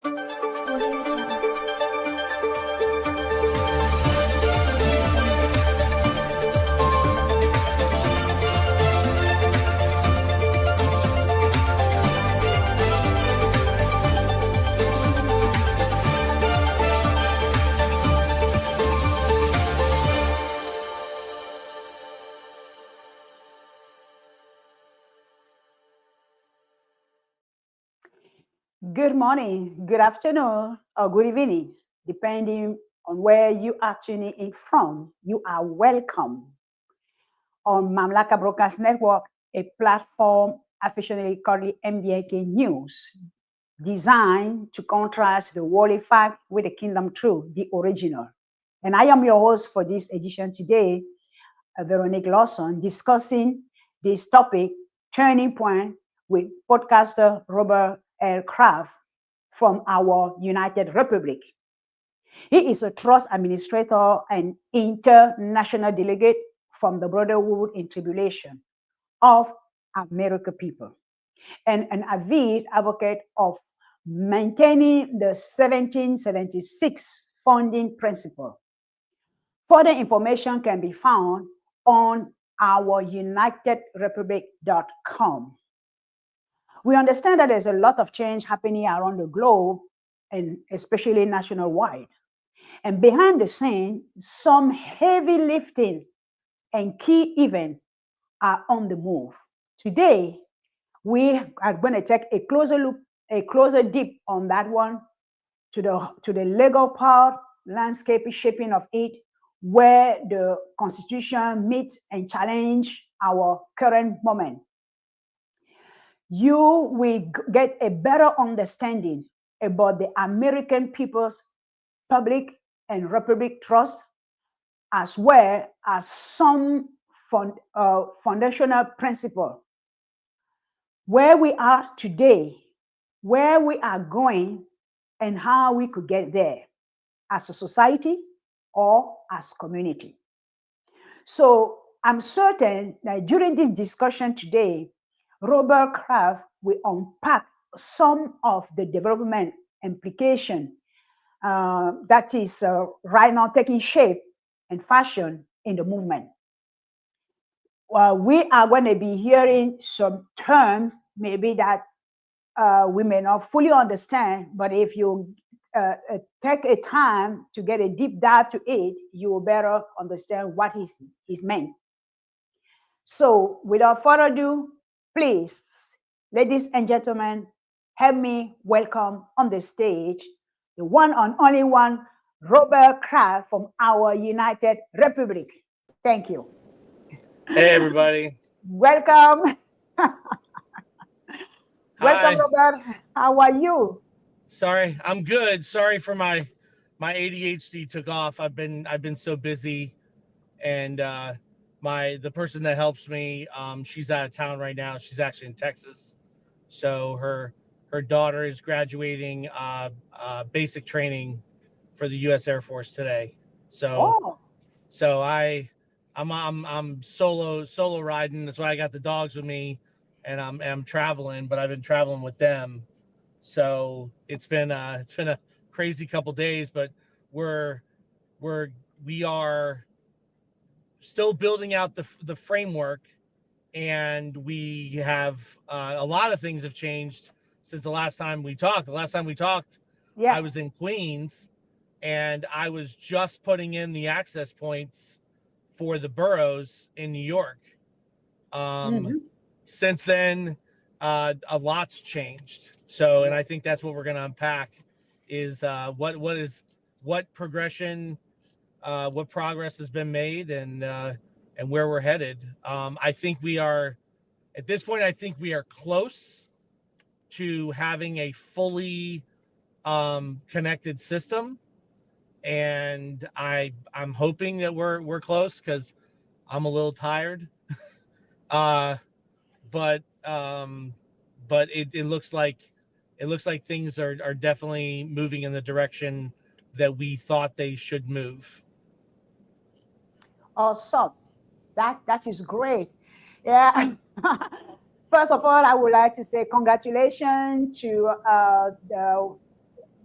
Good morning, good afternoon, or good evening, depending on where you are tuning in from. You are welcome on Mamlakak Broadcast Network, a platform affectionately called MBNK News, designed to contrast the worldly fact with the kingdom truth, the original. And I am your host for this edition today, Veronique Lawson, discussing this topic, Turning Point, with podcaster Robert L. Kraft from our United Republic. He is a trust administrator and international delegate from the Brotherhood in Tribulation of American people, and an avid advocate of maintaining the 1776 founding principle. Further information can be found on our unitedrepublic.com. We understand that there's a lot of change happening around the globe and especially nationwide. And behind the scene, some heavy lifting and key events are on the move. Today, we are going to take a closer look, a closer dip on that one, to the legal part, landscape shaping of it, where the Constitution meets and challenge our current moment. You will get a better understanding about the American people's public and republic trust, as well as some foundational principle. Where we are today, where we are going, and how we could get there as a society or as community. So I'm certain that during this discussion today, Robert Kraft will unpack some of the development implication that is right now taking shape and fashion in the movement. We are going to be hearing some terms maybe that we may not fully understand, but if you take a time to get a deep dive to it, you will better understand what is meant. So without further ado, please, ladies and gentlemen, help me welcome on the stage the one and only one, Robert Kraft from our United Republic. Thank you. Hey, everybody. Welcome. Hi. Welcome, Robert. How are you? Sorry, I'm good. Sorry for my ADHD took off. I've been so busy, and the person that helps me, she's out of town right now. She's actually in Texas, so her daughter is graduating basic training for the U.S. Air Force today. So I'm solo riding. That's why I got the dogs with me, and I'm traveling. But I've been traveling with them, so it's been a crazy couple days. But we are still building out the framework, and we have a lot of things have changed since the last time we talked. The last time we talked, yeah. I was in Queens, and I was just putting in the access points for the boroughs in New York. Since then, a lot's changed. So, and I think that's what we're going to unpack is what progression, what progress has been made, and where we're headed. I think we are, at this point, I think we are close to having a fully connected system. And I'm hoping that we're close, because I'm a little tired. But it looks like things are definitely moving in the direction that we thought they should move. Awesome. That is great. Yeah. First of all, I would like to say congratulations to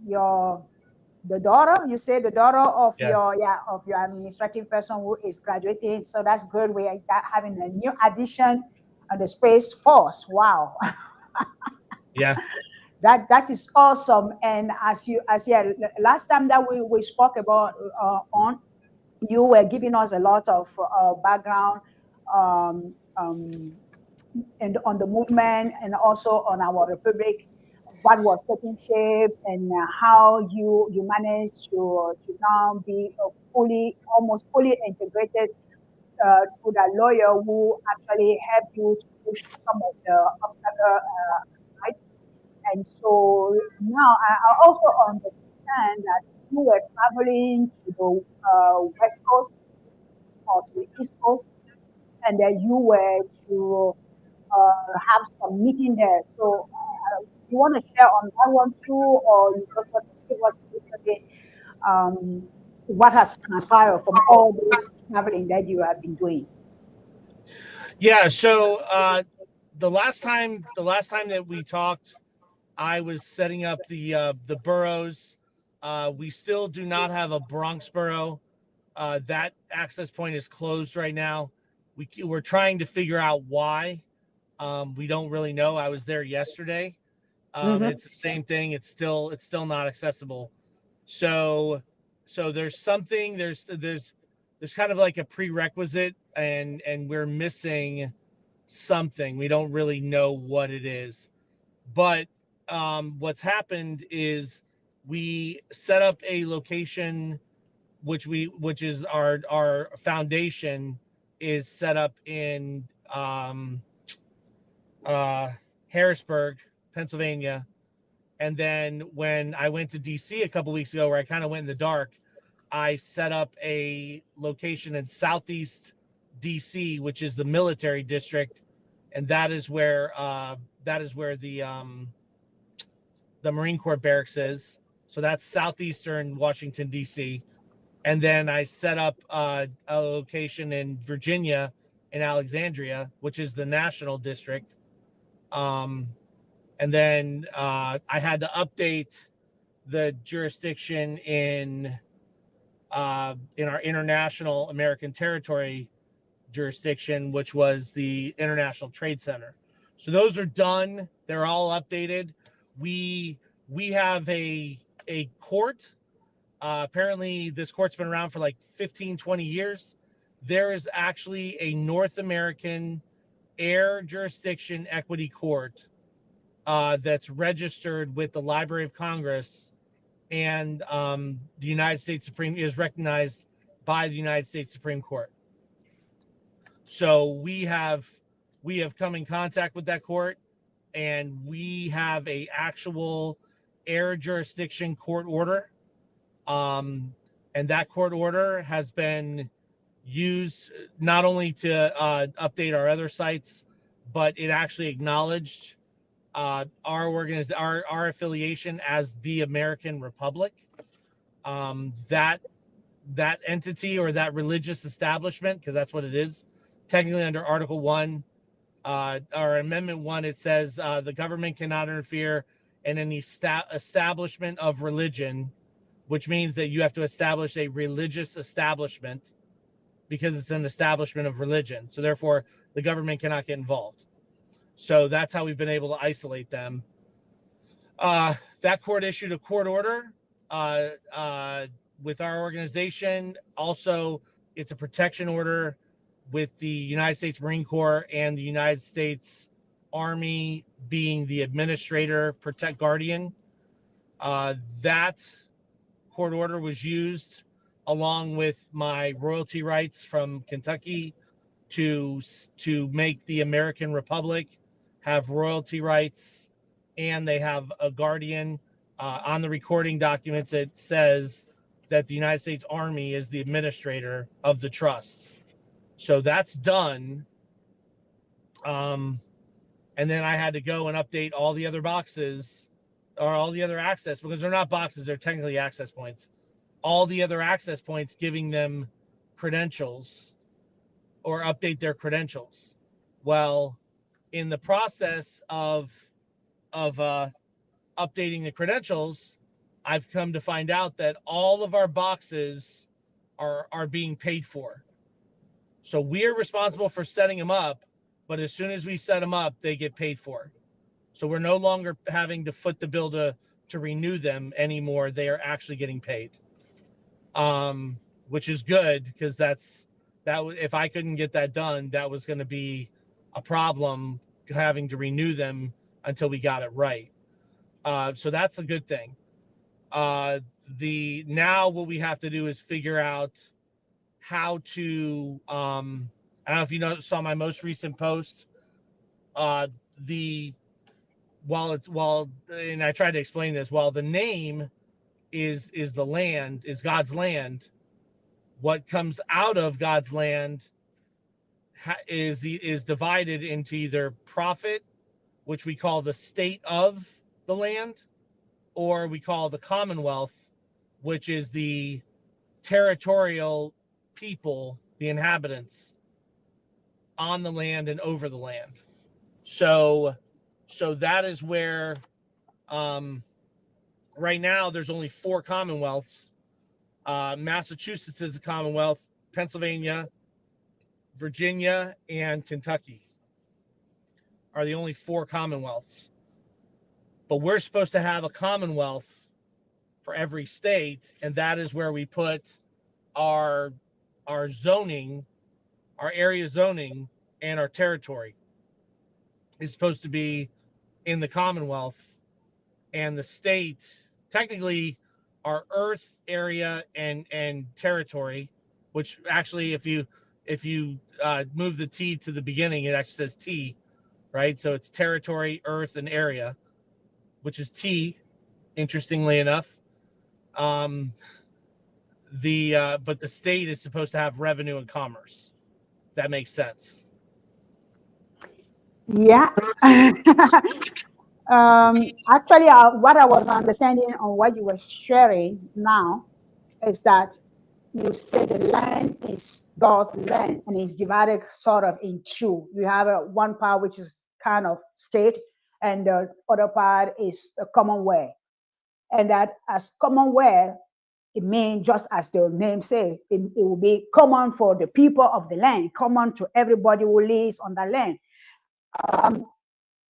the daughter, you say the daughter of Yeah. your administrative person who is graduating. So that's good. We are having a new addition on the Space Force. Wow. Yeah. That is awesome. And as yeah, last time that we spoke about on, you were giving us a lot of background um, um, and on the movement and also on our republic, what was taking shape, and how you managed to now be almost fully integrated to the lawyer who actually helped you to push some of the obstacles aside. And so now I also understand that you were traveling to the West Coast or to the East Coast, and that you were to have some meeting there. So you want to share on that one too, or you just want to give us a little bit what has transpired from all those traveling that you have been doing? Yeah. So the last time that we talked, I was setting up the boroughs. We still do not have a Bronx borough. That access point is closed right now. We're trying to figure out why. We don't really know. I was there yesterday. Mm-hmm. It's the same thing. It's still not accessible. So there's something there's kind of like a prerequisite, and we're missing something. We don't really know what it is. But what's happened is we set up a location, which is our foundation is set up in uh, Harrisburg, Pennsylvania. And then when I went to DC a couple weeks ago, where I kind of went in the dark, I set up a location in Southeast DC, which is the military district, and that is where the Marine Corps barracks is. So that's southeastern Washington D.C. And then I set up a location in Virginia, in Alexandria, which is the national district. Um, and then I had to update the jurisdiction in our international American territory jurisdiction, which was the International Trade Center. So those are done. They're all updated. We we have a court. Apparently, this court's been around for like 15, 20 years. There is actually a North American air jurisdiction equity court that's registered with the Library of Congress, and the United States Supreme is recognized by the United States Supreme Court. So we have come in contact with that court, and we have a actual air jurisdiction court order. Um, and that court order has been used not only to update our other sites, but it actually acknowledged our affiliation as the American Republic. That entity, or that religious establishment, because that's what it is, technically under Article 1 or Amendment 1, it says the government cannot interfere in any establishment of religion, which means that you have to establish a religious establishment because it's an establishment of religion. So therefore, the government cannot get involved. So that's how we've been able to isolate them. That court issued a court order uh, uh, with our organization. Also, it's a protection order with the United States Marine Corps and the United States Army being the administrator, protect guardian. That court order was used along with my royalty rights from Kentucky to make the American Republic have royalty rights, and they have a guardian. On the recording documents, it says that the United States Army is the administrator of the trust. So that's done. Um, and then I had to go and update all the other boxes, or all the other access, because they're not boxes, they're technically access points. All the other access points, giving them credentials, or update their credentials. Well, in the process of updating the credentials, I've come to find out that all of our boxes are being paid for. So we're responsible for setting them up, but as soon as we set them up, they get paid for. So we're no longer having to foot the bill to renew them anymore. They are actually getting paid, which is good, because if I couldn't get that done, that was going to be a problem, having to renew them until we got it right. So that's a good thing. Now what we have to do is figure out how to, I don't know if you saw my most recent post. And I tried to explain this, while the name is the land, is God's land, what comes out of God's land is divided into either profit, which we call the state of the land, or we call the Commonwealth, which is the territorial people, the inhabitants on the land and over the land. So that is where, right now there's only 4 Commonwealths. Massachusetts is a Commonwealth, Pennsylvania, Virginia, and Kentucky are the only 4 Commonwealths. But we're supposed to have a Commonwealth for every state, and that is where we put our zoning, our area zoning, and our territory is supposed to be in the Commonwealth, and the state, technically, our earth area and territory, which actually, if you move the T to the beginning, it actually says T, right? So it's territory, earth, and area, which is T, interestingly enough. But the state is supposed to have revenue and commerce. That makes sense. Yeah. Actually, what I was understanding on what you were sharing now is that you said the land is God's land, and it's divided sort of in two. You have one part which is kind of state, and the other part is the Commonwealth. And that as Commonwealth, it means, just as the name says, it will be common for the people of the land, common to everybody who lives on the land.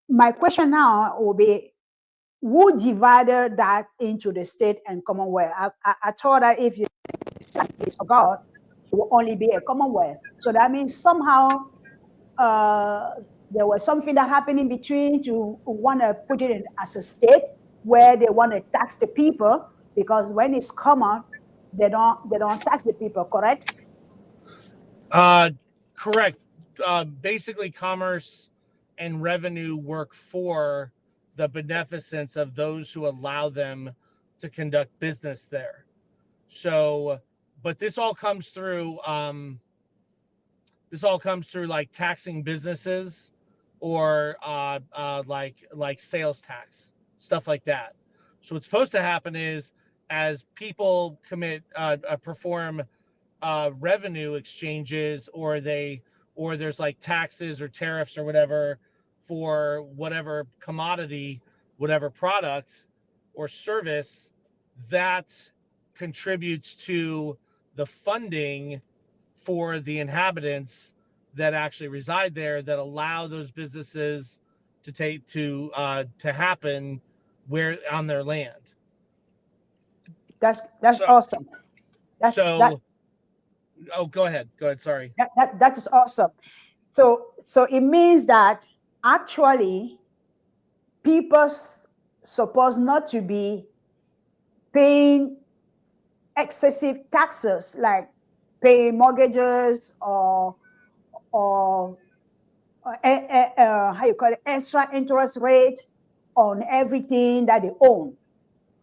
My question now will be, who divided that into the state and Commonwealth? I thought that if it's for God, it will only be a Commonwealth. So that means somehow there was something that happened in between to want to put it in as a state where they want to tax the people, because when it's common, they don't tax the people, correct? Correct. Basically, commerce and revenue work for the beneficence of those who allow them to conduct business there. So, but this all comes through like taxing businesses, or like sales tax, stuff like that. So what's supposed to happen is, as people perform revenue exchanges, or there's like taxes or tariffs or whatever for whatever commodity, whatever product or service, that contributes to the funding for the inhabitants that actually reside there, that allow those businesses to happen where on their land. That's awesome. Go ahead. Sorry. That is awesome. So it means that actually people supposed not to be paying excessive taxes, like paying mortgages or how you call it, extra interest rate on everything that they own,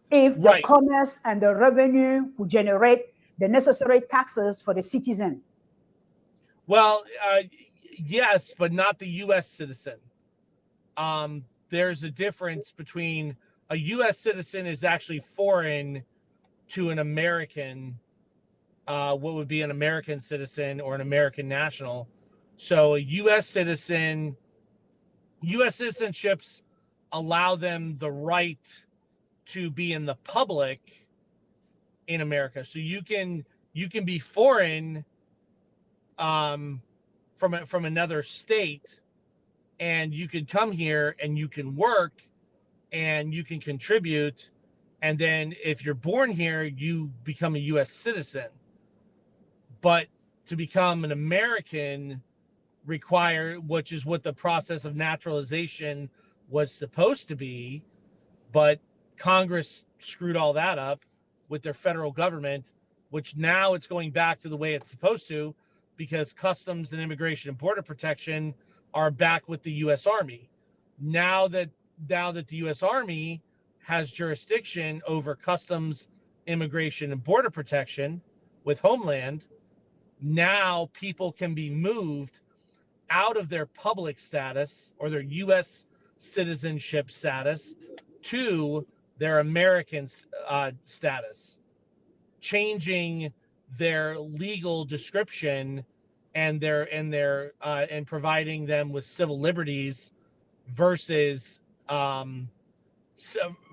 if the commerce and the revenue will generate the necessary taxes for the citizen. Well, yes, but not the U.S. citizen. There's a difference between a U.S. citizen is actually foreign to an American, what would be an American citizen or an American national. So a U.S. citizenships allow them the right to be in the public in America. So you can be foreign from another state, and you can come here and you can work and you can contribute, and then if you're born here, you become a U.S. citizen. But to become an American which is what the process of naturalization was supposed to be, but Congress screwed all that up with their federal government, which now it's going back to the way it's supposed to, because Customs and Immigration and Border Protection are back with the U.S. Army. Now that the U.S. Army has jurisdiction over Customs, Immigration, and Border Protection with Homeland, now people can be moved out of their public status or their U.S. citizenship status to their American status, changing their legal description and providing them with civil liberties versus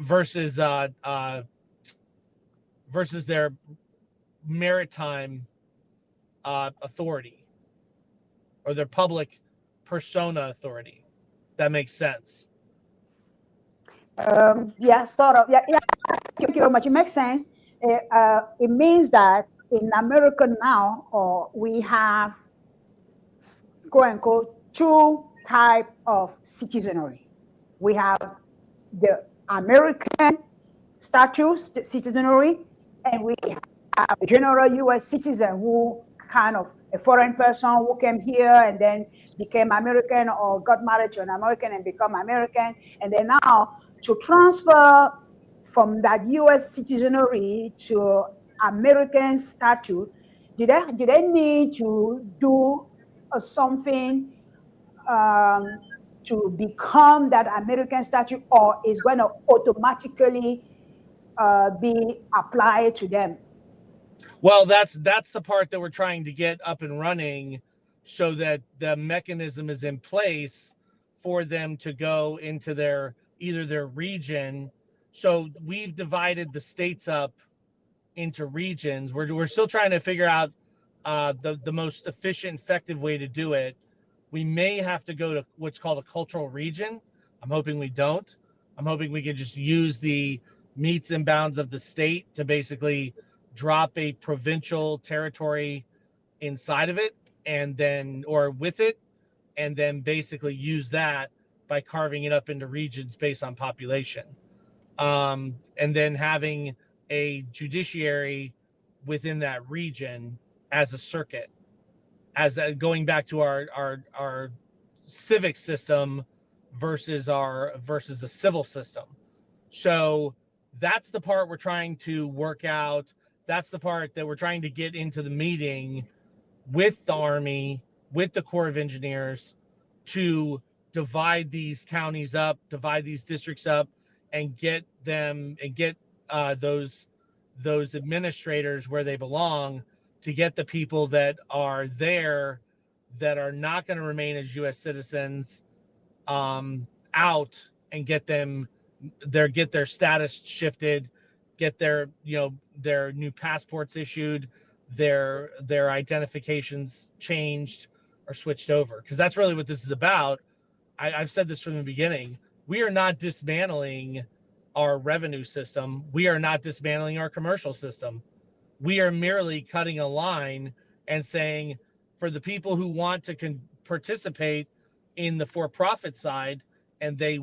versus their maritime authority or their public persona authority. That makes sense. Yeah, sort of. Yeah, yeah. Thank you very much. It makes sense. It means that in America now, we have quote unquote two type of citizenry. We have the American status citizenry, and we have a general U.S. citizen who kind of a foreign person who came here and then became American or got married to an American and become American. And then now to transfer from that U.S. citizenry to American status, do they need to do something to become that American status, or is going to automatically be applied to them? Well, that's the part that we're trying to get up and running, so that the mechanism is in place for them to go into either their region. So we've divided the states up into regions. We're still trying to figure out the most efficient, effective way to do it. We may have to go to what's called a cultural region. I'm hoping we don't. I'm hoping we can just use the metes and bounds of the state to basically drop a provincial territory inside of it, and then, or with it, and then basically use that by carving it up into regions based on population. And then having a judiciary within that region as a circuit, going back to our civic system versus a civil system. So that's the part we're trying to work out. That's the part that we're trying to get into the meeting with the Army, with the Corps of Engineers, to divide these counties up, divide these districts up, and get those administrators where they belong, to get the people that are there that are not going to remain as U.S. citizens out, and get their status shifted, get their new passports issued, their identifications changed or switched over, because that's really what this is about. I've said this from the beginning. We are not dismantling our revenue system. We are not dismantling our commercial system. We are merely cutting a line and saying, for the people who want to participate in the for-profit side, and they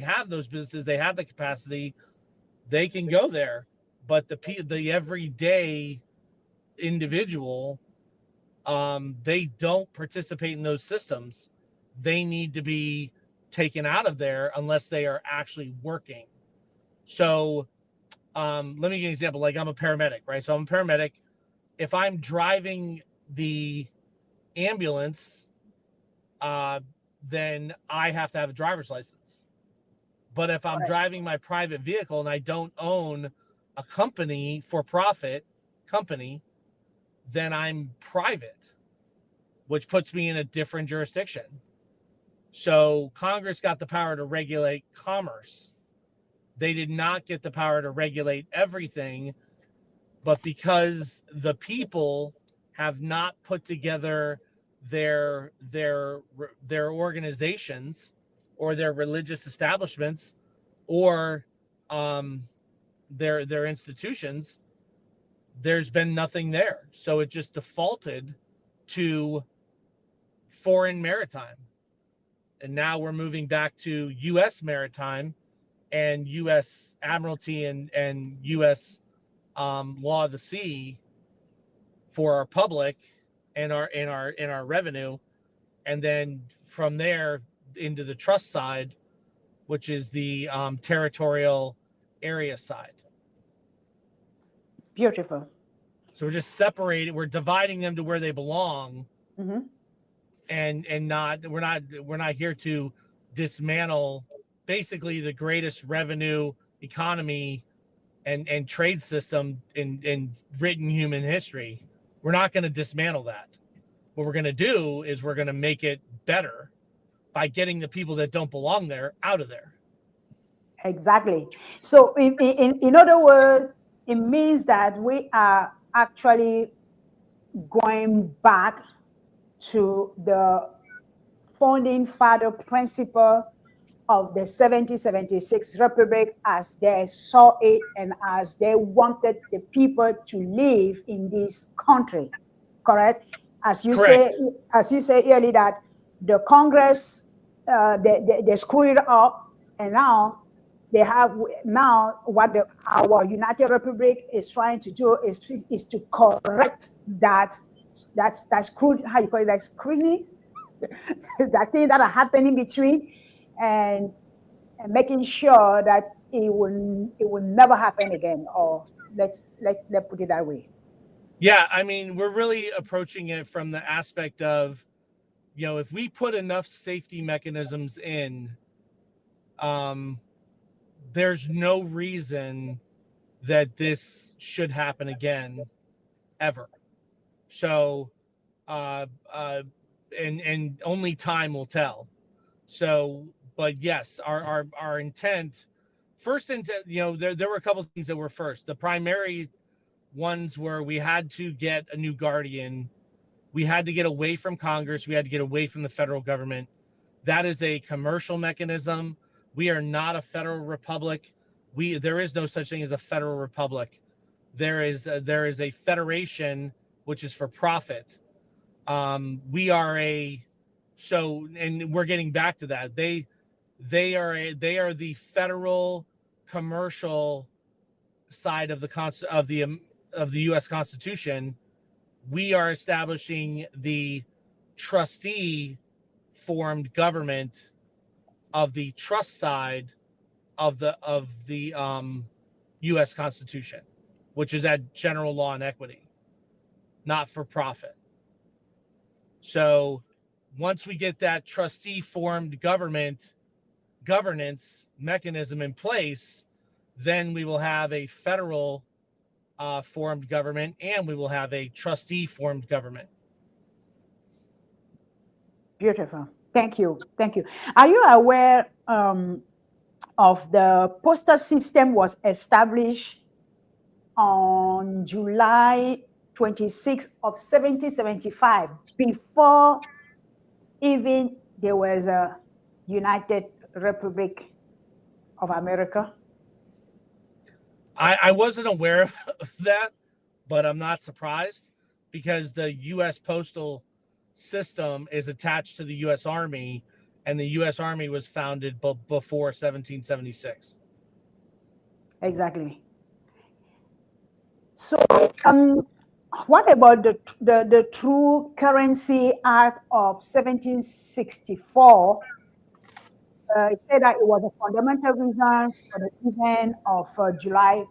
have those businesses, they have the capacity, they can go there. But the everyday individual, they don't participate in those systems. They need to be taken out of there unless they are actually working. So let me give you an example. Like, I'm a paramedic, right? So I'm a paramedic. If I'm driving the ambulance, then I have to have a driver's license. But if I'm driving my private vehicle and I don't own a company, for-profit company, then I'm private, which puts me in a different jurisdiction. So Congress got the power to regulate commerce. They did not get the power to regulate everything, but because the people have not put together their organizations or their religious establishments or their institutions, there's been nothing there. So it just defaulted to foreign maritime. And now we're moving back to U.S. maritime and U.S. Admiralty and U.S. Law of the sea for our public and our revenue, and then from there into the trust side, which is the territorial area side. Beautiful. So we're just separating. We're dividing them to where they belong, Mm-hmm. and we're not here to dismantle basically the greatest revenue economy and trade system in written human history. We're not going to dismantle that. What we're going to do is we're going to make it better by getting the people that don't belong there out of there. Exactly. So, in other words, it means that we are actually going back to the founding father principle of the 1776 Republic as they saw it and as they wanted the people to live in this country. Correct? As you Correct. say earlier that the Congress they screwed it up, and now they have now what our United Republic is trying to do is to correct that screwed, how you call it, that scrutiny, that thing that are happening between, and making sure that it will never happen again. Or let's put it that way. Yeah, I mean, we're really approaching it from the aspect of, if we put enough safety mechanisms in, there's no reason that this should happen again, ever. So, and only time will tell. So, but yes, our intent, first intent, there were a couple of things that were first. The primary ones were we had to get a new guardian. We had to get away from Congress. We had to get away from the federal government. That is a commercial mechanism. We are not a federal republic. There is no such thing as a federal republic. There is a federation, which is for profit. We are and we're getting back to that. They are the federal commercial side of the U.S. Constitution. We are establishing the trustee formed government of the trust side of the U.S. Constitution, which is at general law and equity, not for profit. So once we get that trustee formed governance mechanism in place, then we will have a federal formed government, and we will have a trustee formed government. Beautiful. Thank you. Are you aware of the postal system was established on July 26th of 1775, before even there was a United Republic of America? I wasn't aware of that, but I'm not surprised, because the U.S. postal system is attached to the U.S. Army, and the U.S. Army was founded before 1776. Exactly. So, what about the True Currency Act of 1764? It said that it was a fundamental reason for the event of July,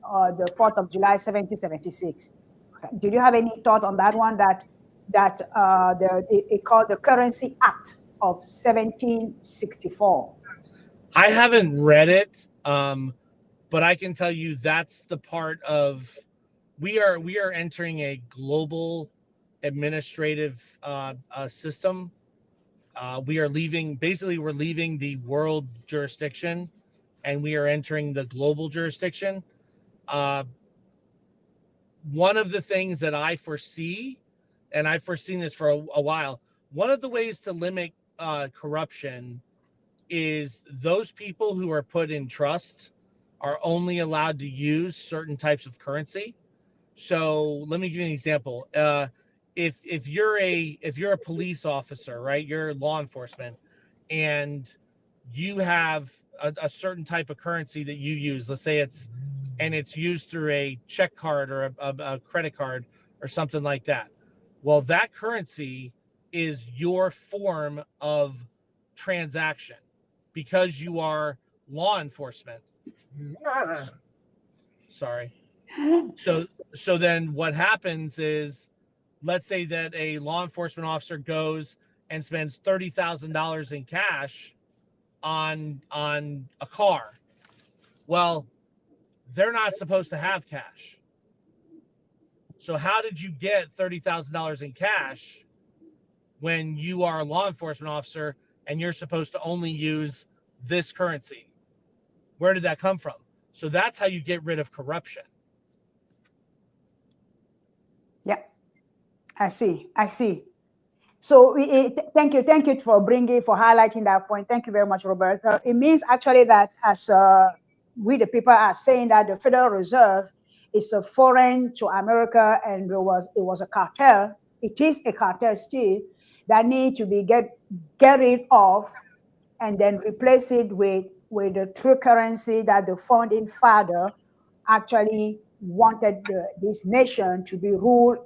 the 4th of July, 1776. Did you have any thought on that one? It called the Currency Act of 1764. I haven't read it, but I can tell you that's the part of we are entering a global administrative system. We're leaving the world jurisdiction and we are entering the global jurisdiction, one of the things that I foresee, and I've foreseen this for a while, one of the ways to limit corruption is those people who are put in trust are only allowed to use certain types of currency. So let me give you an example. If you're a police officer, right? You're law enforcement, and you have a certain type of currency that you use. Let's say it's used through a check card or a credit card or something like that. Well, that currency is your form of transaction because you are law enforcement. Sorry. So then what happens is, let's say that a law enforcement officer goes and spends $30,000 in cash on a car. Well, they're not supposed to have cash. So how did you get $30,000 in cash when you are a law enforcement officer and you're supposed to only use this currency? Where did that come from? So that's how you get rid of corruption. Yeah, I see. So thank you for highlighting that point. Thank you very much, Robert. It means actually that as we the people are saying that the Federal Reserve is a foreign to America, and it was a cartel. It is a cartel still that need to be get rid of, and then replace it with the true currency that the founding father actually wanted this nation to be ruled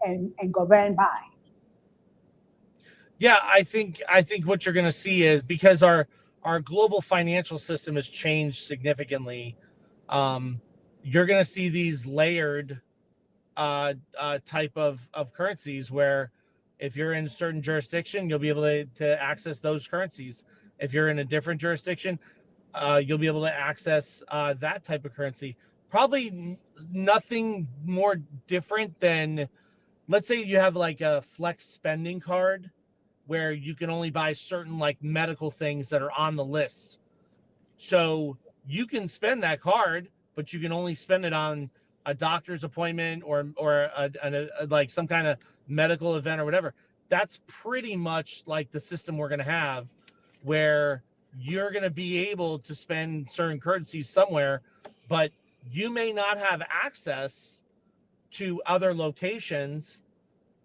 and governed by. Yeah, I think what you're going to see is, because our global financial system has changed significantly, you're going to see these layered type of currencies where if you're in a certain jurisdiction, you'll be able to access those currencies. If you're in a different jurisdiction, you'll be able to access that type of currency. Probably nothing more different than, let's say you have like a flex spending card where you can only buy certain like medical things that are on the list. So you can spend that card, but you can only spend it on a doctor's appointment or like some kind of medical event or whatever. That's pretty much like the system we're going to have, where you're going to be able to spend certain currencies somewhere, but you may not have access to other locations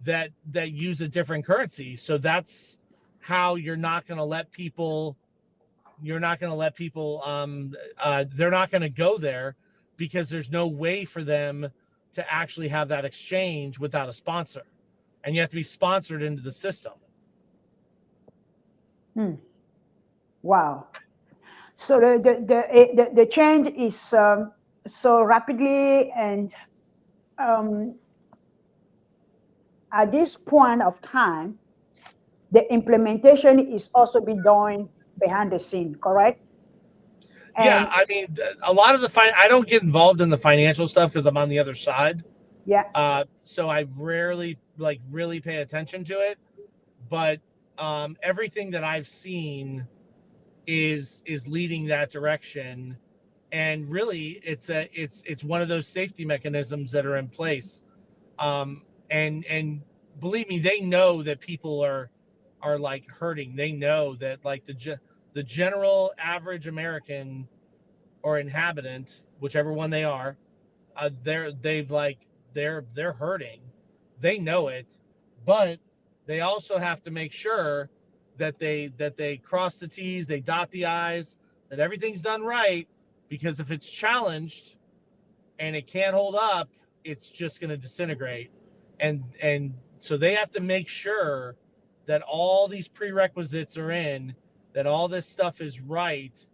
that use a different currency. So that's how you're not going to let people they're not going to go there, because there's no way for them to actually have that exchange without a sponsor, and you have to be sponsored into the system. Wow. So the change is so rapidly, and at this point of time, the implementation is also being done behind the scene, correct? Yeah, I mean, a lot of I don't get involved in the financial stuff because I'm on the other side. Yeah. So I rarely really pay attention to it, but everything that I've seen is leading that direction, and really it's one of those safety mechanisms that are in place. And believe me, they know that people are like hurting. They know that like the general average American or inhabitant, whichever one they are, they're hurting. They know it, but they also have to make sure that they cross the T's, they dot the I's, that everything's done right. Because if it's challenged and it can't hold up, it's just going to disintegrate. And so they have to make sure that all these prerequisites are in, that all this stuff is right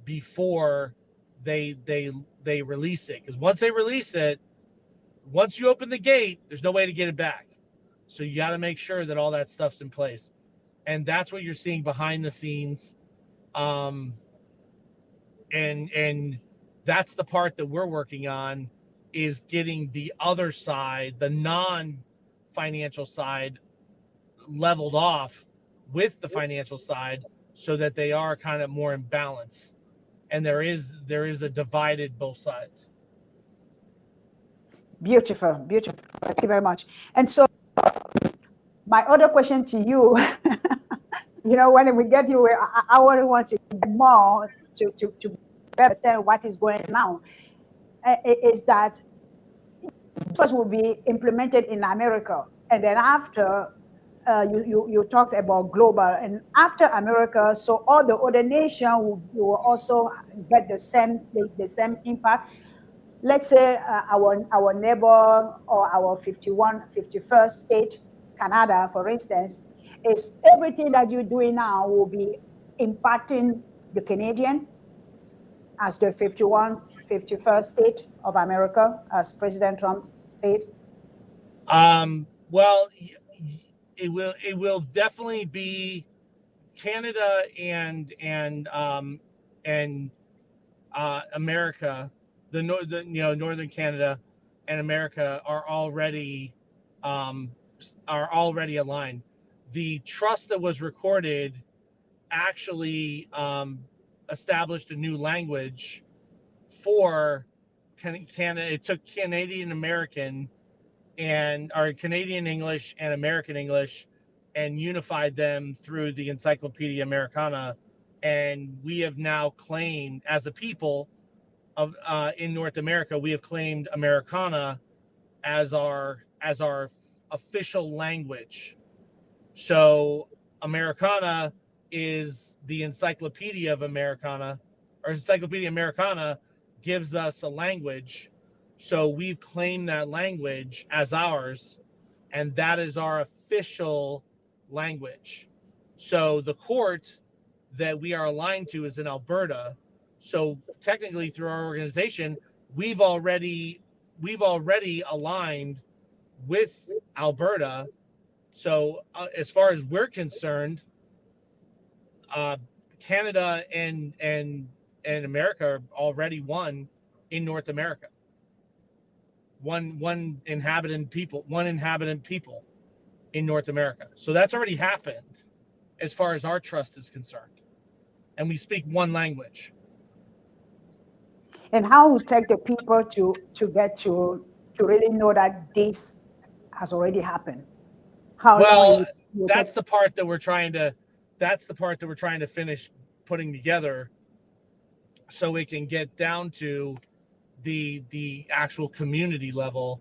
before they release it. Because once they release it, once you open the gate, there's no way to get it back. So you got to make sure that all that stuff's in place, and that's what you're seeing behind the scenes. And that's the part that we're working on, is getting the other side, the non-financial side, leveled off with the financial side, so that they are kind of more in balance. and there is a divided both sides. Beautiful, beautiful. Thank you very much. And so, my other question to you, when we get you, I want to get more to understand what is going on now. Is that first will be implemented in America, and then after you talked about global, and after America, so all the other nations will also get the same impact. Let's say our neighbor or our 51st state, Canada, for instance, is everything that you're doing now will be impacting the Canadian as the 51st state of America, as President Trump said? Well, it will definitely be Canada and America, northern Canada and America are already aligned. The trust that was recorded actually established a new language for Canada. It took Canadian American or Canadian English and American English and unified them through the Encyclopedia Americana. And we have now claimed, as a people of in North America, we have claimed Americana as our official language. So Americana is the Encyclopedia of Americana, or Encyclopedia Americana gives us a language. So we've claimed that language as ours, and that is our official language. So the court that we are aligned to is in Alberta. So technically, through our organization, we've already aligned with Alberta. So as far as we're concerned, Canada and America are already one in North America. One inhabitant people in North America. So that's already happened as far as our trust is concerned. And we speak one language. And how would take the people to get to really know that this has already happened? How Well, long that's the part that we're trying to finish putting together, so we can get down to the actual community level.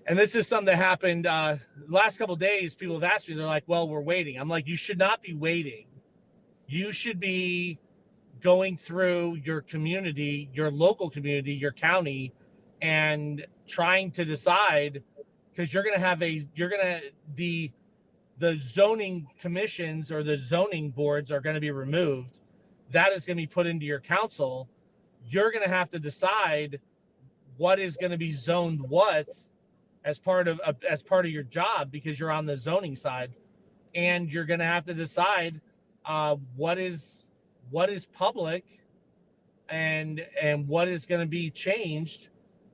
And this is something that happened the last couple of days. People have asked me, they're like, well, we're waiting. I'm like, you should not be waiting. You should be going through your community, your local community, your county, and trying to decide, because the zoning commissions or the zoning boards are going to be removed. That is going to be put into your council. You're going to have to decide what is going to be zoned what as part of your job, because you're on the zoning side, and you're going to have to decide what is public and what is going to be changed,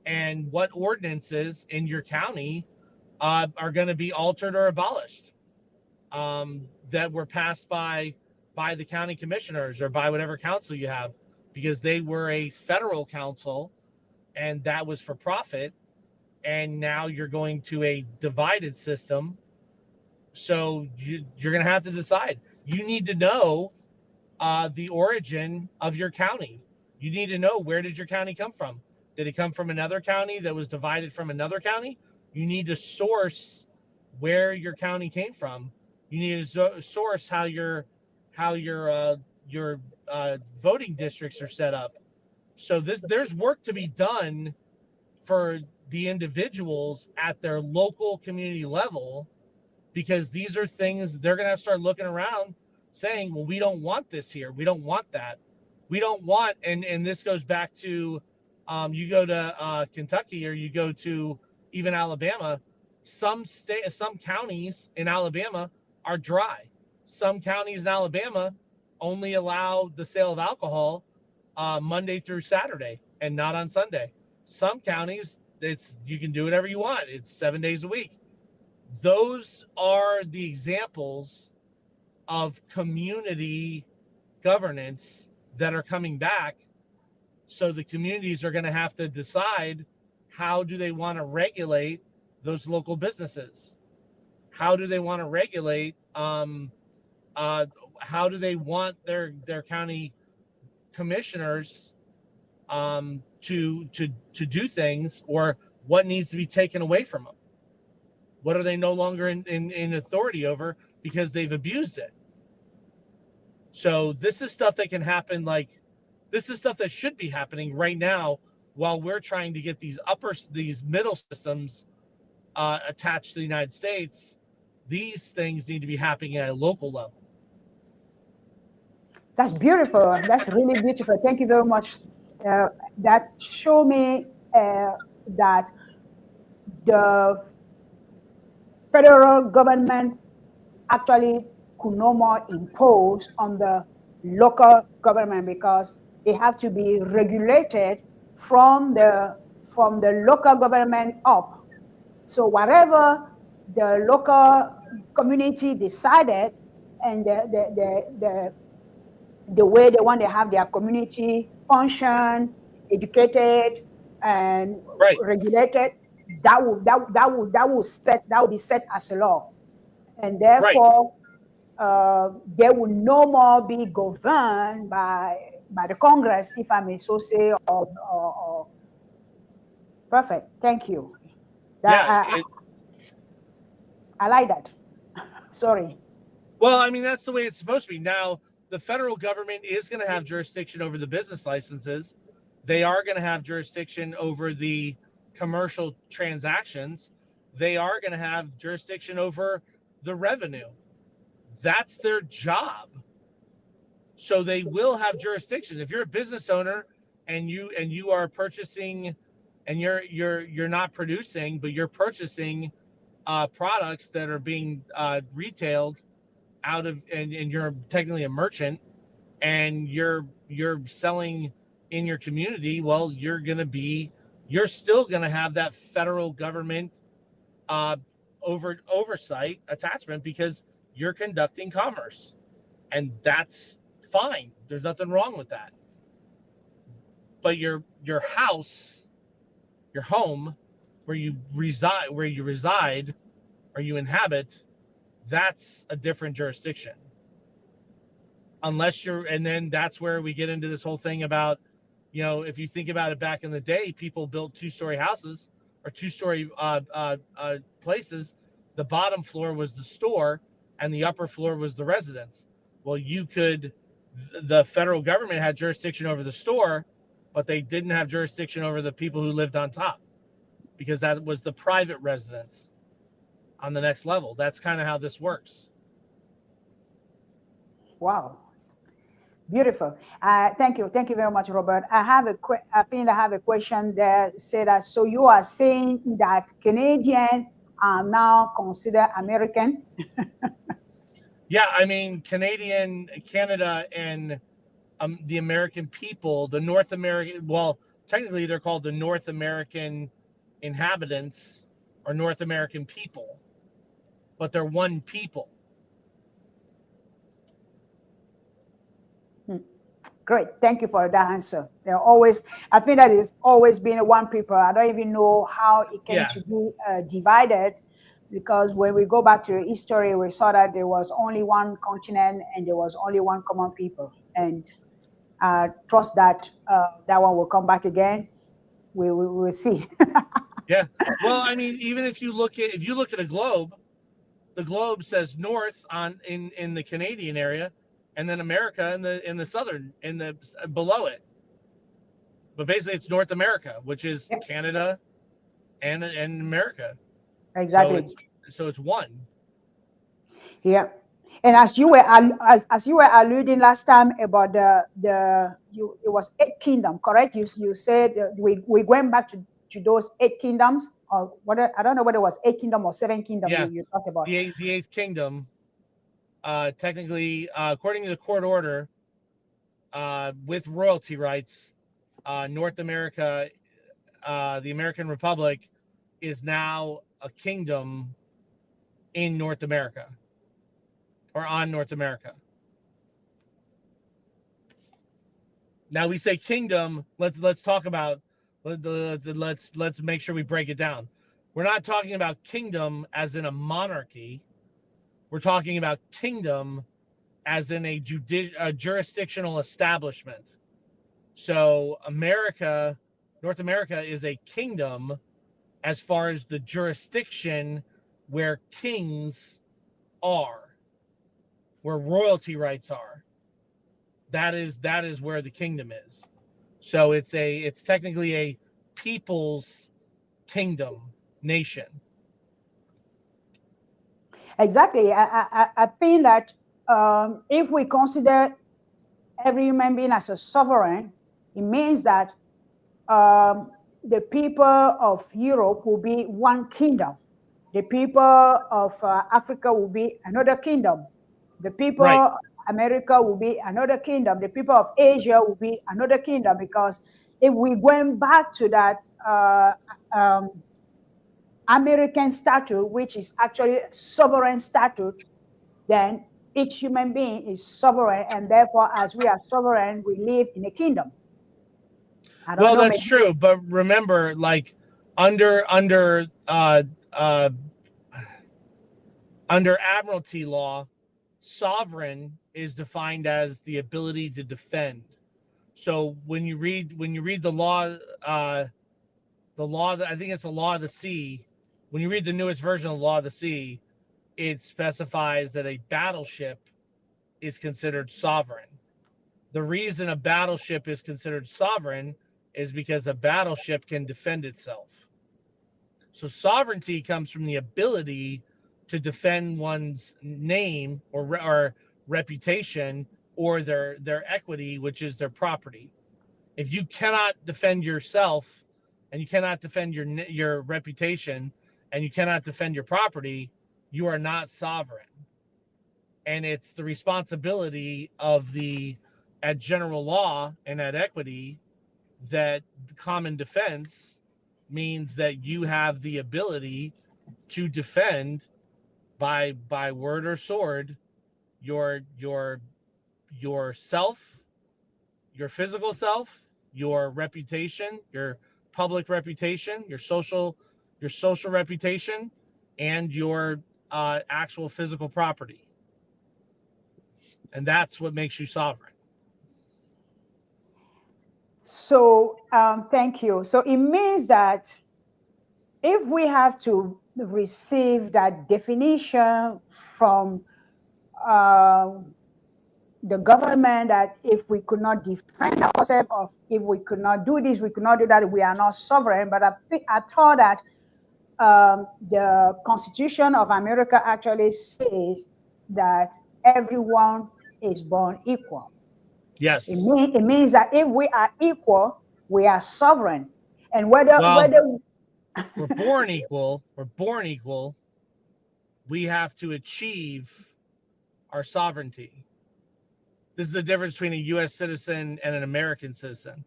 and what ordinances in your county are going to be altered or abolished, that were passed by the county commissioners or by whatever council you have, because they were a federal council and that was for profit, and now you're going to a divided system. So you're going to have to decide. You need to know the origin of your county. You need to know, where did your county come from? Did it come from another county that was divided from another county? You need to source where your county came from. You need to source how your voting districts are set up. So there's work to be done for the individuals at their local community level, because these are things they're going to have to start looking around saying, well, we don't want this here. We don't want that. We don't want, and this goes back to, you go to Kentucky, or you go to even Alabama, some counties in Alabama are dry. Some counties in Alabama only allow the sale of alcohol Monday through Saturday and not on Sunday. Some counties, you can do whatever you want. It's 7 days a week. Those are the examples of community governance that are coming back. So the communities are going to have to decide, how do they want to regulate those local businesses? How do they want to regulate? How do they want their county commissioners to do things, or what needs to be taken away from them? What are they no longer in authority over because they've abused it? So this is stuff that can happen. Like, this is stuff that should be happening right now while we're trying to get these middle systems attached to the United States. These things need to be happening at a local level. That's beautiful. That's really beautiful. Thank you very much. That show me that the federal government actually could no more impose on the local government, because they have to be regulated from the local government up. So whatever the local community decided, and the way they want to have their community function, educated and Right. regulated, that will be set as a law, and therefore they will no more be governed by the Congress, if I may so say. Or perfect. Thank you. I like that. Sorry. Well, I mean, that's the way it's supposed to be. Now, the federal government is going to have jurisdiction over the business licenses. They are going to have jurisdiction over the commercial transactions. They are going to have jurisdiction over the revenue. That's their job. So they will have jurisdiction. If you're a business owner and you are purchasing, and you're not producing, but you're purchasing products that are being retailed out of, and you're technically a merchant, and you're selling in your community, well, you're still going to have that federal government oversight attachment, because you're conducting commerce, and that's fine. There's nothing wrong with that. But your house, your home, where you reside, or you inhabit, that's a different jurisdiction. Unless and then that's where we get into this whole thing about, if you think about it, back in the day, people built 2-story houses or 2-story places. The bottom floor was the store and the upper floor was the residence. Well, the federal government had jurisdiction over the store, but they didn't have jurisdiction over the people who lived on top, because that was the private residence on the next level. That's kind of how this works. Wow. Beautiful. Thank you very much, Robert. I have a question that said that, so you are saying that Canadians are now considered American? Yeah, I mean, Canada, and the American people, the North American, well, technically they're called the North American inhabitants or North American people, but they're one people. Great. Thank you for that answer. I think that it's always been one people. I don't even know how it came to be divided, because when we go back to history, we saw that there was only one continent and there was only one common people. And trust that that one will come back again. We will see. Yeah. Well, I mean, even if you look at a globe, the globe says north in the Canadian area, and then America in the southern, below it. But basically, it's North America, which is Canada and America. Exactly. So it's one. Yeah. And as you were alluding last time about it was 8 kingdoms, correct? You said we went back to those 8 kingdoms, or what? I don't know whether it was 8 kingdoms or 7 kingdoms. Yeah. You talked about the 8th kingdom. Technically, according to the court order, with royalty rights, North America, the American Republic, is now a kingdom in North America, or on North America. Now we say kingdom. Let's talk about let's make sure we break it down. We're not talking about kingdom as in a monarchy. We're talking about kingdom as in a jurisdictional establishment. So North America is a kingdom as far as the jurisdiction where kings are, where royalty rights are. That is where the kingdom is. So it's technically a people's kingdom nation. Exactly. I think that if we consider every human being as a sovereign, it means that the people of Europe will be one kingdom. The people of Africa will be another kingdom. The people Right. of America will be another kingdom. The people of Asia will be another kingdom. Because if we went back to that American statute, which is actually sovereign statute, then each human being is sovereign, and therefore, as we are sovereign, we live in a kingdom. I don't Well, know, that's maybe. true, but remember, like under under admiralty law, sovereign is defined as the ability to defend. So when you read the law, I think it's the law of the sea. When you read the newest version of the law of the sea, it specifies that a battleship is considered sovereign. The reason a battleship is considered sovereign is because a battleship can defend itself. So sovereignty comes from the ability to defend one's name or reputation or their equity, which is their property. If you cannot defend yourself and you cannot defend your reputation and you cannot defend your property, you are not sovereign. And it's the responsibility of at general law and at equity that common defense means that you have the ability to defend by word or sword yourself, your physical self, your reputation, your public reputation, your social reputation, and your actual physical property. And that's what makes you sovereign. So thank you. So it means that if we have to receive that definition from uh, the government, that if we could not defend ourselves, or if we could not do this, we could not do that, we are not sovereign. But I thought that the Constitution of America actually says that everyone is born equal. Yes. It means that if we are equal, we are sovereign. And whether Well, whether we're born equal. We're born equal. We have to achieve our sovereignty. This is the difference between a U.S. citizen and an American citizen.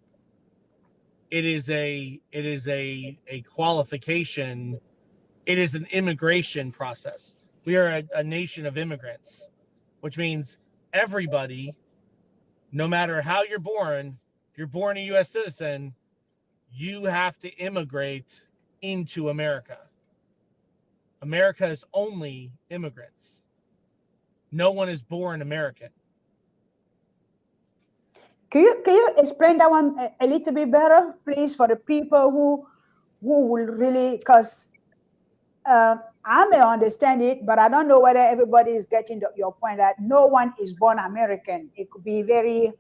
It is a qualification. It is an immigration process. We are a nation of immigrants, which means everybody, no matter how you're born, if you're born a U.S. citizen, you have to immigrate into America. America is only immigrants. No one is born American. can you explain that one a little bit better, please, for the people who will really, because I may understand it, but I don't know whether everybody is getting your point that no one is born American. It could be very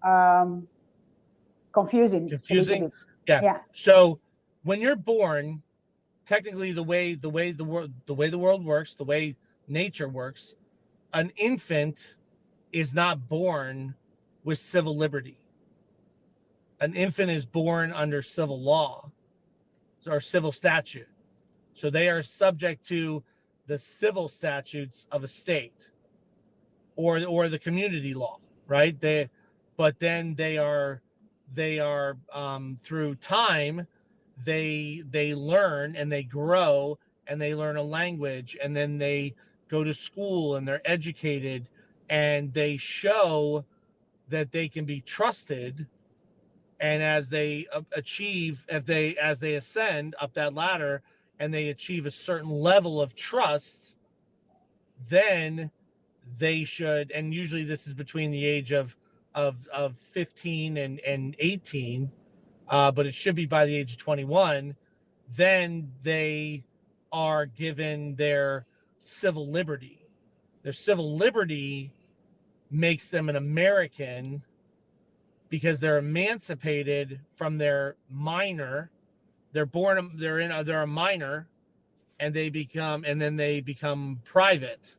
um, confusing a little Confusing? bit. Yeah. Yeah. So when you're born, technically the way the world works, the way nature works, an infant is not born with civil liberty. An infant is born under civil law or civil statute. So they are subject to the civil statutes of a state or the community law, right? But then they are through time they learn and they grow and they learn a language and then they go to school and they're educated and they show that they can be trusted And as they as they ascend up that ladder and they achieve a certain level of trust, then they should, and usually this is between the age of 15 and 18, but it should be by the age of 21, then they are given their civil liberty. Their civil liberty makes them an American because they're emancipated from their minor. They're a minor, and then they become private.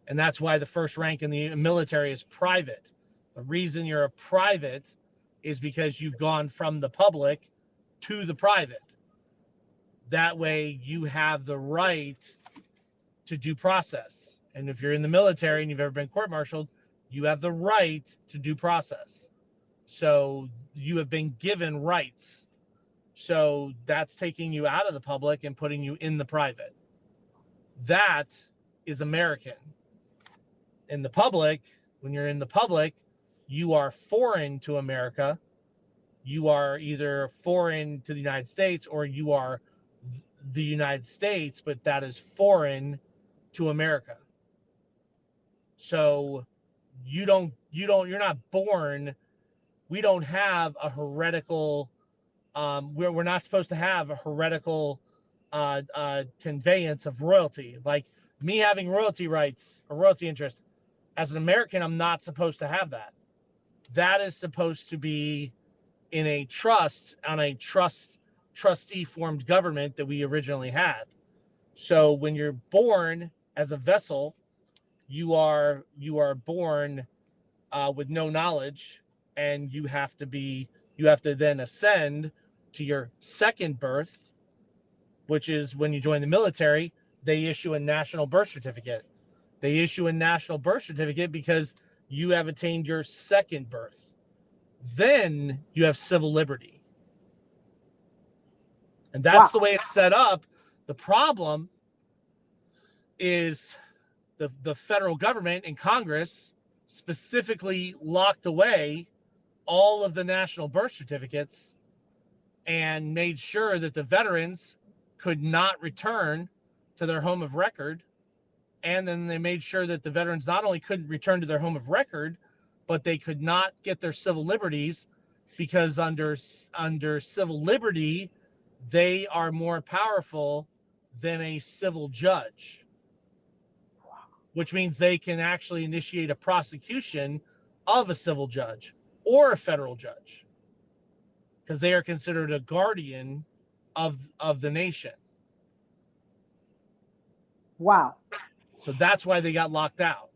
And that's why the first rank in the military is private. The reason you're a private is because you've gone from the public to the private. That way you have the right to due process. And if you're in the military and you've ever been court-martialed, you have the right to due process. So you have been given rights. So that's taking you out of the public and putting you in the private. That is American. In the public, when you're in the public, you are foreign to America. You are either foreign to the United States or you are the United States, but that is foreign to America. So you're not born. We don't have a heretical, we're not supposed to have a heretical conveyance of royalty. Like me having royalty rights or royalty interest. As an American, I'm not supposed to have that. That is supposed to be in a trust, on a trustee formed government that we originally had. So when you're born as a vessel, you are born with no knowledge, and you have to then ascend to your second birth, which is when you join the military. They issue a national birth certificate. They issue a national birth certificate because you have attained your second birth. Then you have civil liberty. And that's the way it's set up. The problem is the federal government and Congress specifically locked away all of the national birth certificates and made sure that the veterans could not return to their home of record. And then they made sure that the veterans not only couldn't return to their home of record, but they could not get their civil liberties, because under civil liberty, they are more powerful than a civil judge, which means they can actually initiate a prosecution of a civil judge or a federal judge, because they are considered a guardian of the nation. Wow. So that's why they got locked out.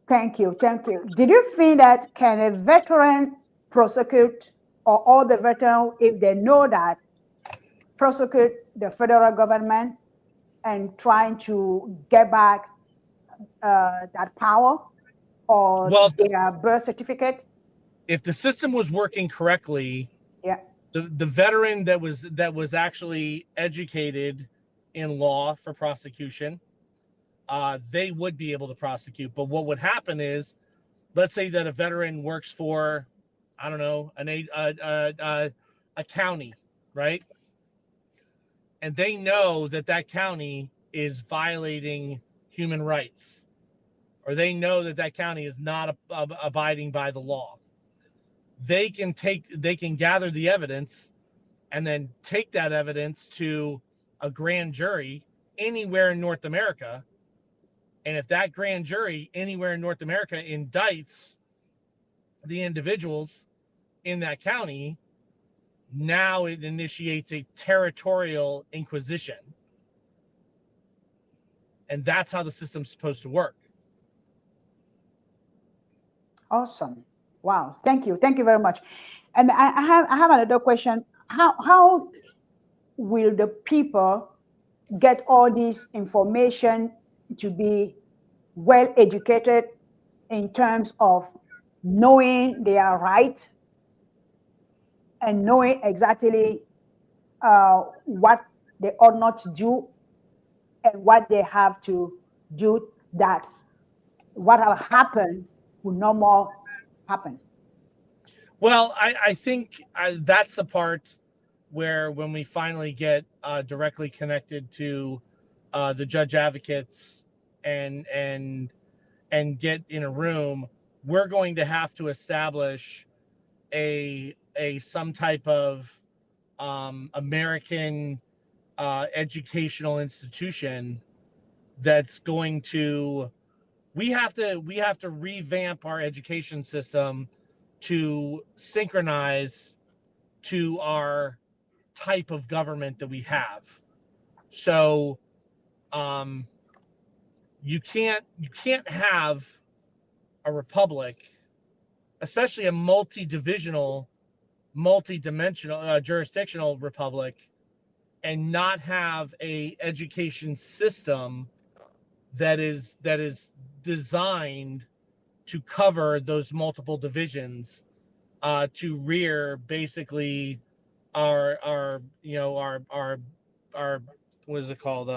Thank you. Thank you. Did you think that can a veteran prosecute, or all the veterans, if they know that, prosecute the federal government and trying to get back that power or their birth certificate? If the system was working correctly, yeah, the veteran that was actually educated in law for prosecution, they would be able to prosecute. But what would happen is, let's say that a veteran works for, I don't know, a county, right? And they know that county is violating human rights, or they know that county is not abiding by the law. They can gather the evidence and then take that evidence to a grand jury anywhere in North America. And if that grand jury anywhere in North America indicts the individuals in that county, now it initiates a territorial inquisition. And that's how the system's supposed to work. Awesome. Wow. Thank you. Thank you very much. And I have another question. How will the people get all this information to be well educated in terms of knowing their right and knowing exactly what they ought not to do and what they have to do, that what have happened will no more happen? Well, I think that's the part where when we finally get directly connected to the judge advocates and get in a room, we're going to have to establish a some type of American educational institution that's going to we have to revamp our education system to synchronize to our type of government that we have. So um, you can't have a republic, especially a multi-dimensional jurisdictional republic, and not have a education system that is designed to cover those multiple divisions, to rear basically our what is it called,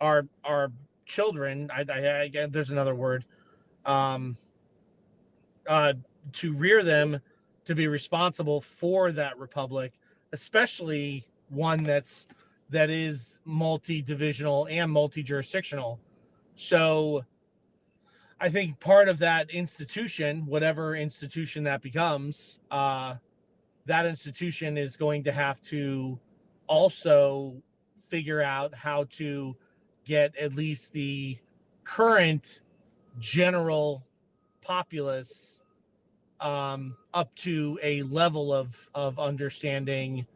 our children. I there's another word, um, uh, to rear them to be responsible for that republic, especially one that is multi-divisional and multi-jurisdictional. So I think part of that institution, whatever institution that becomes, that institution is going to have to also figure out how to get at least the current general populace up to a level of understanding,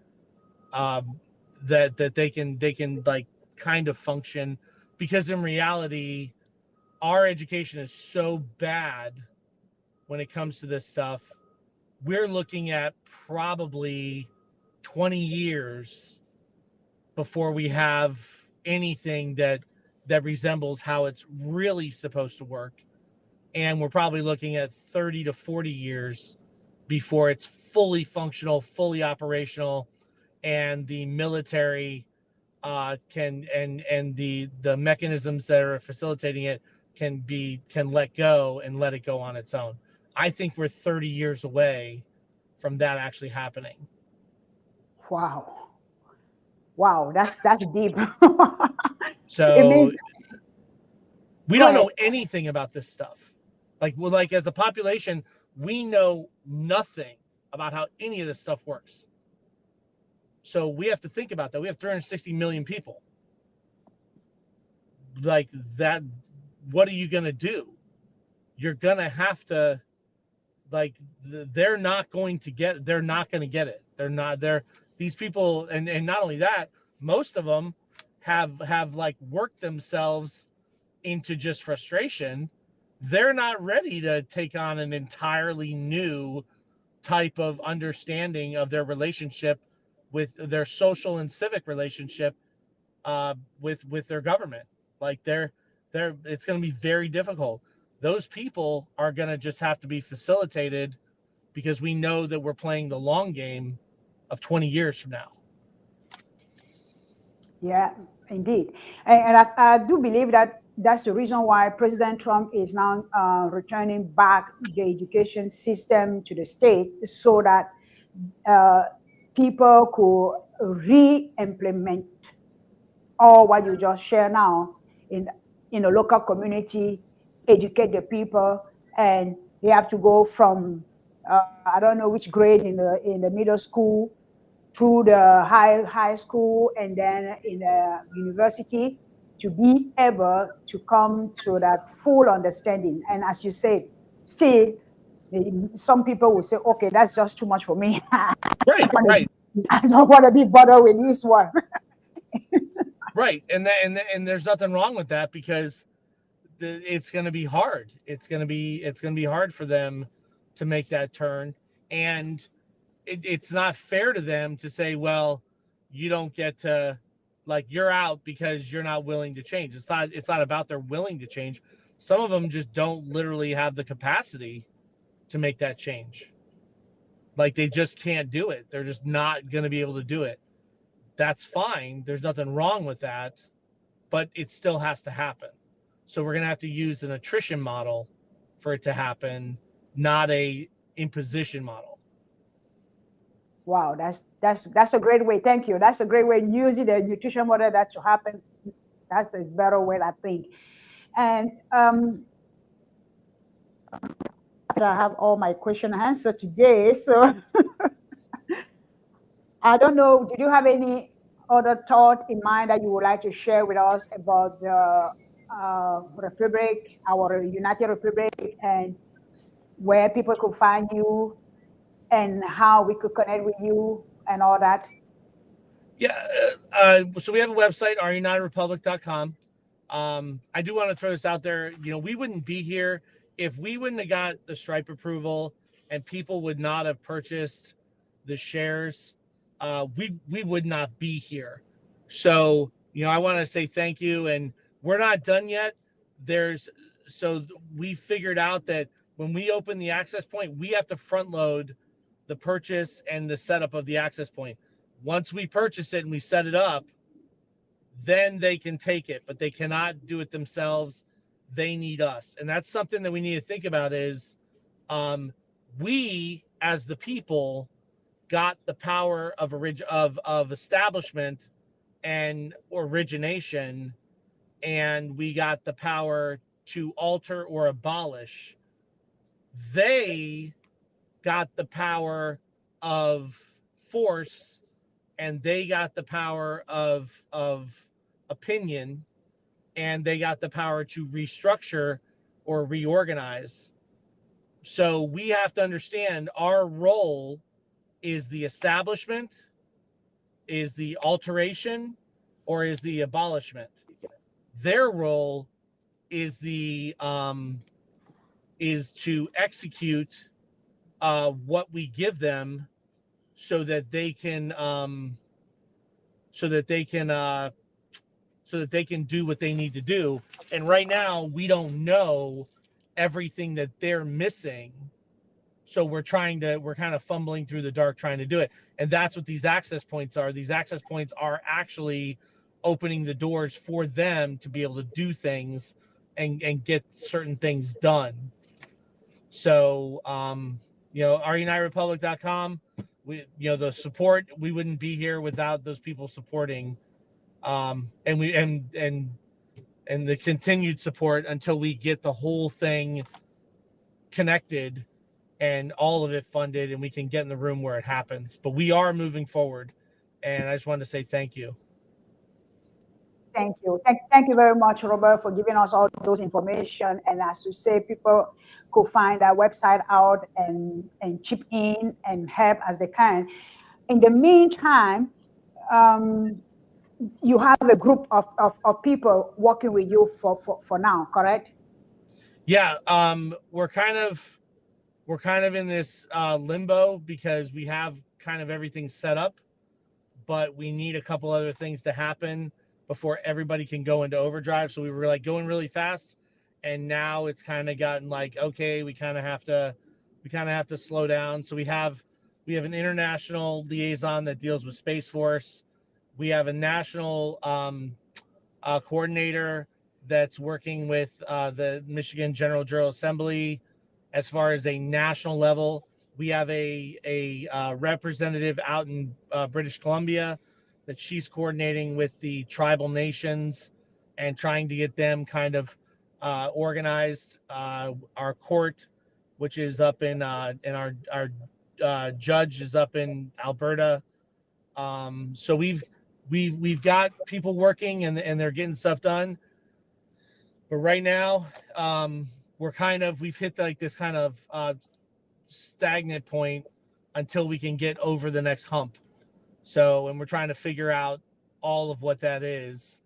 um, that they can like kind of function, because in reality our education is so bad when it comes to this stuff. We're looking at probably 20 years before we have anything that resembles how it's really supposed to work, and we're probably looking at 30 to 40 years before it's fully functional, fully operational, and the military can and the mechanisms that are facilitating it can let go and let it go on its own. I think we're 30 years away from that actually happening. Wow. Wow, that's deep. It means, So we go don't ahead. know anything about this stuff. Like as a population, we know nothing about how any of this stuff works. So we have to think about that. We have 360 million people. Like that, what are you going to do? You're going to have to, like, they're not going to get it. These people, and not only that, most of them have like worked themselves into just frustration. They're not ready to take on an entirely new type of understanding of their relationship with their social and civic relationship, with their government. Like they're it's going to be very difficult. Those people are going to just have to be facilitated, because we know that we're playing the long game of 20 years from now. Yeah, indeed. And I do believe that that's the reason why President Trump is now returning back the education system to the state, so that uh, people could re-implement all what you just share now in a local community, educate the people, and they have to go from I don't know which grade in the middle school, through the high school, and then in the university, to be able to come to that full understanding. And as you said, still some people will say, okay, that's just too much for me. Right, right, I don't want to be bothered with this one. right. And there's nothing wrong with that, because it's going to be hard. It's going to be hard for them to make that turn, and it's not fair to them to say, well, you don't get to, like, you're out because you're not willing to change. It's not about they're willing to change. Some of them just don't literally have the capacity to make that change. Like, they just can't do it. They're just not going to be able to do it. That's fine. There's nothing wrong with that, but it still has to happen. So we're going to have to use an attrition model for it to happen, not a imposition model. Wow, that's a great way. Thank you. That's a great way using the nutrition model that to happen. That's the better way, I think. And I have all my question answered today. So I don't know. Did you have any other thought in mind that you would like to share with us about the Republic, our United Republic, and where people could find you and how we could connect with you and all that? Yeah. So we have a website, ourunitedrepublic.com. I do want to throw this out there. We wouldn't be here if we wouldn't have got the Stripe approval and people would not have purchased the shares. We would not be here. So, I want to say thank you. And we're not done yet. So we figured out that when we open the access point, we have to front load the purchase and the setup of the access point. Once we purchase it and we set it up, then they can take it, but they cannot do it themselves. They need us. And that's something that we need to think about is we as the people got the power of establishment and origination, and we got the power to alter or abolish. They got the power of force, and they got the power of opinion, and they got the power to restructure or reorganize. So we have to understand our role is the establishment, is the alteration, or is the abolishment. Their role is is to execute what we give them so that they can so that they can do what they need to do. And right now we don't know everything that they're missing. So we're kind of fumbling through the dark trying to do it. And that's what these access points are. These access points are actually opening the doors for them to be able to do things and get certain things done. So, ourunitedrepublic.com, the support, we wouldn't be here without those people supporting. And the continued support until we get the whole thing connected and all of it funded and we can get in the room where it happens. But we are moving forward, and I just wanted to say thank you. Thank you. Thank you very much, Robert, for giving us all those information. And as you say, people could find our website out and chip in and help as they can. In the meantime, you have a group of people working with you for now, correct? Yeah, we're kind of in this limbo because we have kind of everything set up, but we need a couple other things to happen before everybody can go into overdrive. So we were like going really fast, and now it's kind of gotten like, okay, we kind of have to slow down. So we have an international liaison that deals with Space Force. We have a national coordinator that's working with the Michigan General Assembly as far as a national level. We have a representative out in British Columbia that she's coordinating with the tribal nations and trying to get them kind of organized. Our court, which is up in our judge is up in Alberta. So we've got people working and they're getting stuff done. But right now, we've hit like this kind of stagnant point until we can get over the next hump. So, and we're trying to figure out all of what that is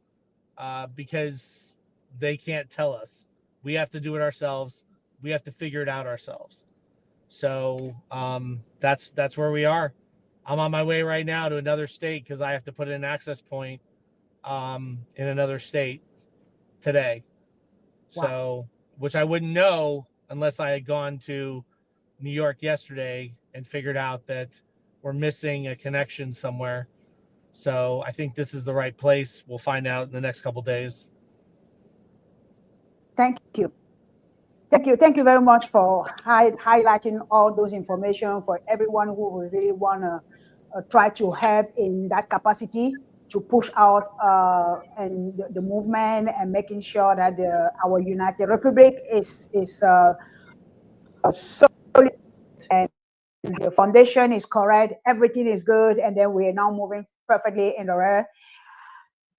because they can't tell us. We have to do it ourselves. We have to figure it out ourselves. So that's where we are. I'm on my way right now to another state because I have to put in an access point in another state today. Wow. So, which I wouldn't know unless I had gone to New York yesterday and figured out that we're missing a connection somewhere. So I think this is the right place. We'll find out in the next couple of days. Thank you. Thank you very much for highlighting all those information for everyone who will really want to try to help in that capacity to push out and the movement and making sure that our United Republic is solid and the foundation is correct, everything is good, and then we are now moving perfectly in the right.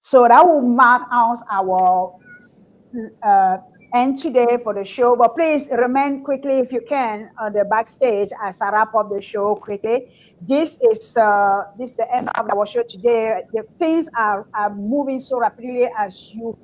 So that will mark out our uh, end today for the show. But please remain quickly if you can on the backstage as I wrap up the show quickly. This is the end of our show today. The things are moving so rapidly as you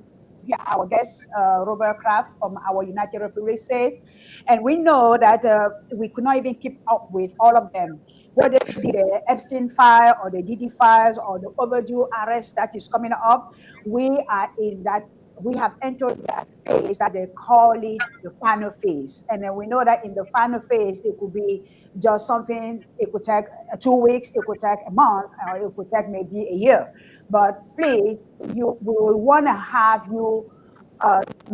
hear our guest Robert Kraft from our United Republic States, and we know that we could not even keep up with all of them. Whether it be the Epstein file or the DD files or the overdue arrest that is coming up, we are in that we have entered that phase that they call it the final phase. And then we know that in the final phase, it could be just something, it could take 2 weeks, it could take a month, or it could take maybe a year. But please, we will want to have you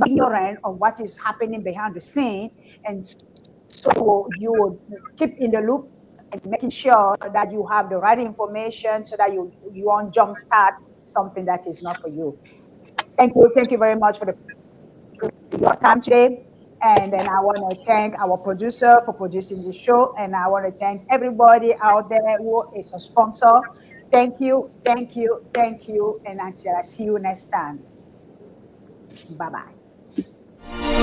ignorant of what is happening behind the scene. And so you will keep in the loop and making sure that you have the right information so that you won't jumpstart something that is not for you. Thank you very much for your time today. And then I want to thank our producer for producing the show. And I want to thank everybody out there who is a sponsor. Thank you, thank you, thank you. And until I see you next time. Bye bye.